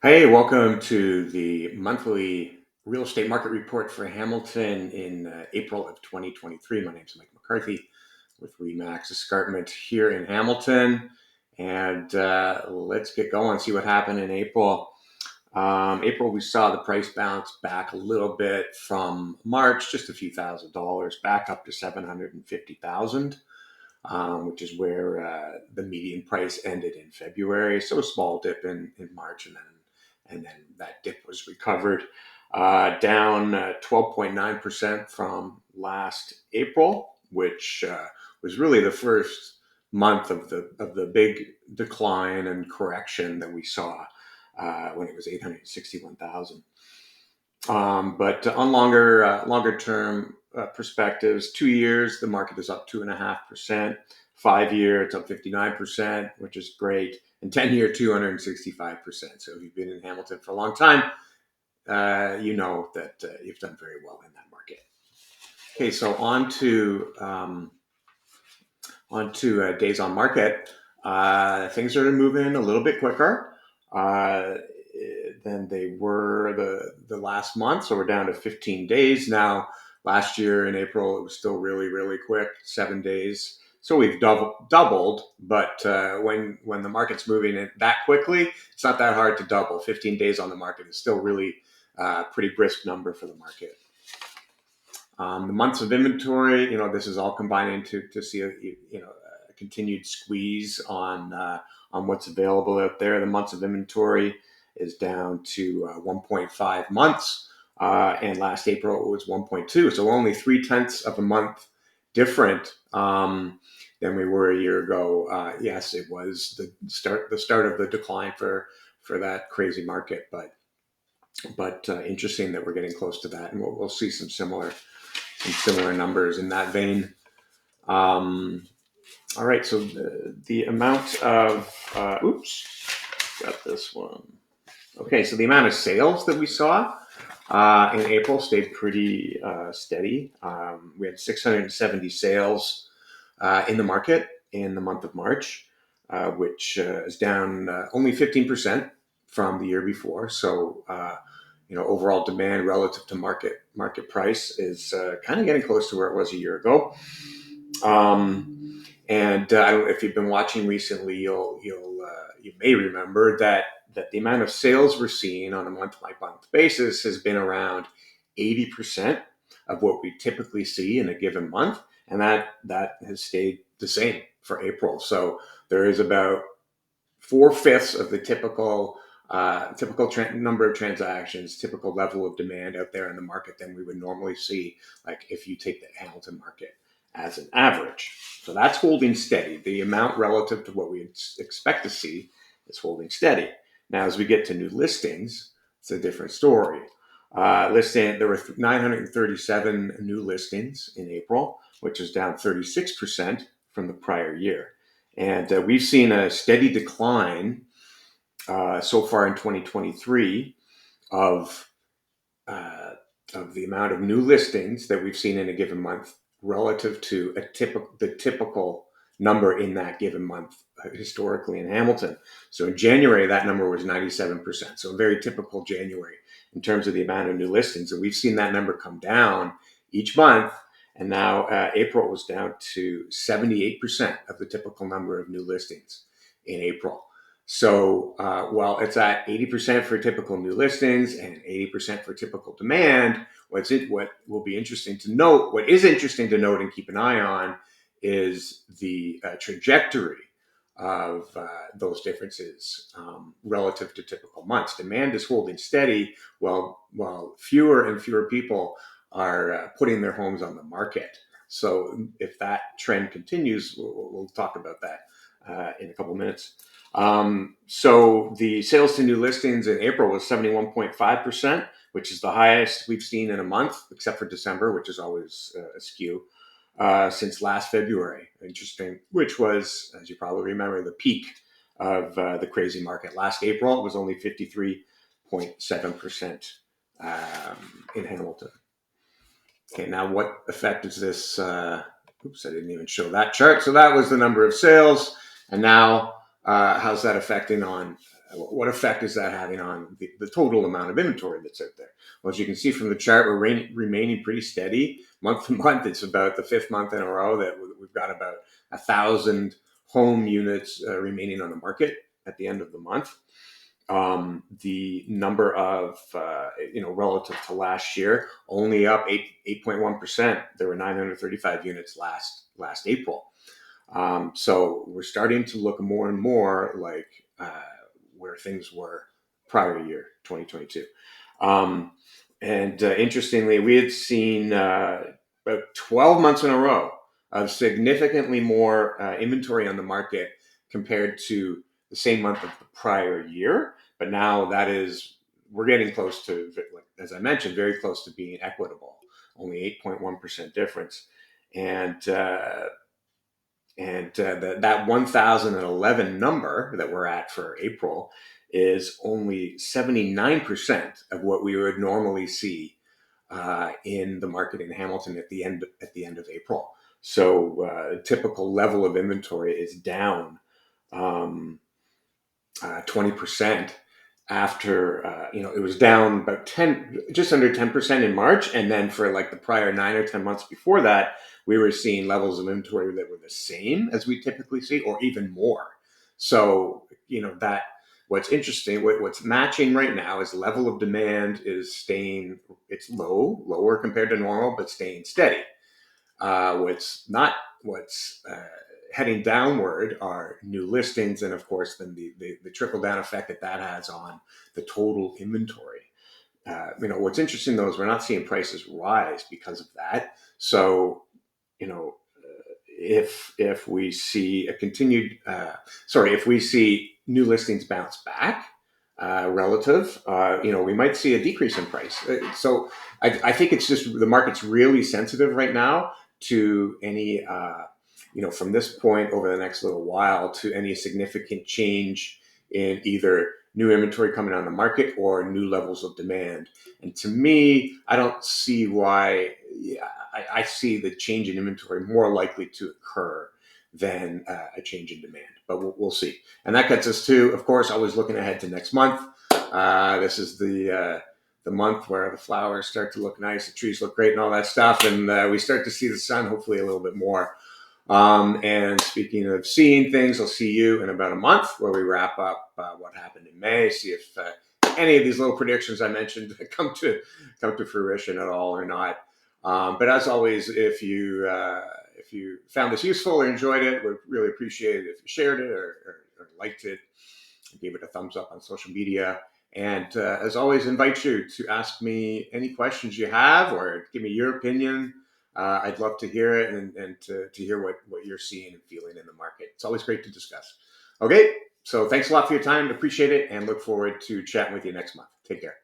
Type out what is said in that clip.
Hey, welcome to the monthly real estate market report for Hamilton in April of 2023. My name is Mike McCarthy with Remax Escarpment here in Hamilton. And let's get going, see what happened in April. April, we saw the price bounce back a little bit from March, just a few $1,000s, back up to 750,000, which is where the median price ended in February. So a small dip in March, and then that dip was recovered down 12.9% from last April, which was really the first month of the big decline and correction that we saw when it was 861,000. But on longer term perspectives, 2 years, the market is up 2.5%. 5 year, it's up 59%, which is great. And 10 year, 265%. So if you've been in Hamilton for a long time, you know that you've done very well in that market. Okay, so on to days on market. Things are moving a little bit quicker than they were the last month. So we're down to 15 days now. Last year in April, it was still really, really quick, 7 days. So we've doubled, but when the market's moving that quickly, it's not that hard to double. 15 days on the market is still really pretty brisk number for the market. The months of inventory, this is all combining to see a continued squeeze on what's available out there. The months of inventory is down to 1.5 months, and last April it was 1.2. So only 0.3 of a month different than we were a year ago. Yes, it was the start of the decline for that crazy market, but interesting that we're getting close to that, and we'll see some similar numbers in that vein. All right, so the amount of got this one. Okay, so the amount of sales that we saw in April stayed pretty steady. We had 670 sales in the market in the month of March, which is down only 15% from the year before. So, overall demand relative to market price is kind of getting close to where it was a year ago. And I don't know if you've been watching recently, you may remember that the amount of sales we're seeing on a month-by-month basis has been around 80% of what we typically see in a given month, and that has stayed the same for April. So there is about 4/5 of the typical number of transactions, typical level of demand out there in the market than we would normally see, like if you take the Hamilton market as an average. So that's holding steady. The amount relative to what we expect to see is holding steady. Now, as we get to new listings, it's a different story. There were 937 new listings in April, which is down 36% from the prior year. And we've seen a steady decline so far in 2023 of the amount of new listings that we've seen in a given month relative to the typical number in that given month historically in Hamilton. So in January, that number was 97%. So a very typical January in terms of the amount of new listings. And we've seen that number come down each month. And now April was down to 78% of the typical number of new listings in April. So while it's at 80% for typical new listings and 80% for typical demand, what will be interesting to note, what is interesting to note and keep an eye on, is the trajectory of those differences relative to typical months. Demand is holding steady while fewer and fewer people are putting their homes on the market. So if that trend continues, we'll talk about that in a couple of minutes. So the sales to new listings in April was 71.5%, which is the highest we've seen in a month, except for December, which is always askew, since last February. Interesting, which was, as you probably remember, the peak of the crazy market. Last April, it was only 53.7% in Hamilton. Okay, now what effect is this? I didn't even show that chart. So that was the number of sales. And now how's that affecting on what effect is that having on the total amount of inventory that's out there? Well, as you can see from the chart, we're remaining pretty steady month to month. It's about the fifth month in a row that we've got about 1,000 home units remaining on the market at the end of the month. The number of, relative to last year, only up 8.1%. There were 935 units last April. So we're starting to look more and more like where things were prior year, 2022. And interestingly, we had seen about 12 months in a row of significantly more inventory on the market compared to the same month of the prior year. But now we're getting close to, as I mentioned, very close to being equitable, only 8.1% difference. That 1,011 number that we're at for April is only 79% of what we would normally see in the market in Hamilton at the end of April. So typical level of inventory is down 20% after it was down about just under 10% in March, and then for like the prior 9 or 10 months before that, we were seeing levels of inventory that were the same as we typically see, or even more. So that what's interesting, what's matching right now is level of demand is staying, it's lower compared to normal, but staying steady. What's heading downward are new listings, and of course, then the trickle down effect that has on the total inventory. What's interesting though is we're not seeing prices rise because of that. So, if we see if we see new listings bounce back relative, we might see a decrease in price. So I think it's just the market's really sensitive right now to any, from this point over the next little while to any significant change in either new inventory coming on the market or new levels of demand. And to me, I don't see why. I see the change in inventory more likely to occur than a change in demand, but we'll see. And that gets us to, of course, always looking ahead to next month. This is the month where the flowers start to look nice, the trees look great, and all that stuff, and we start to see the sun hopefully a little bit more. And speaking of seeing things, I'll see you in about a month where we wrap up what happened in May, see if any of these little predictions I mentioned come to fruition at all or not. But as always, if you found this useful or enjoyed it, would really appreciate it if you shared it or liked it, gave it a thumbs up on social media. And as always, invite you to ask me any questions you have or give me your opinion. I'd love to hear it and to hear what you're seeing and feeling in the market. It's always great to discuss. Okay, so thanks a lot for your time. Appreciate it and look forward to chatting with you next month. Take care.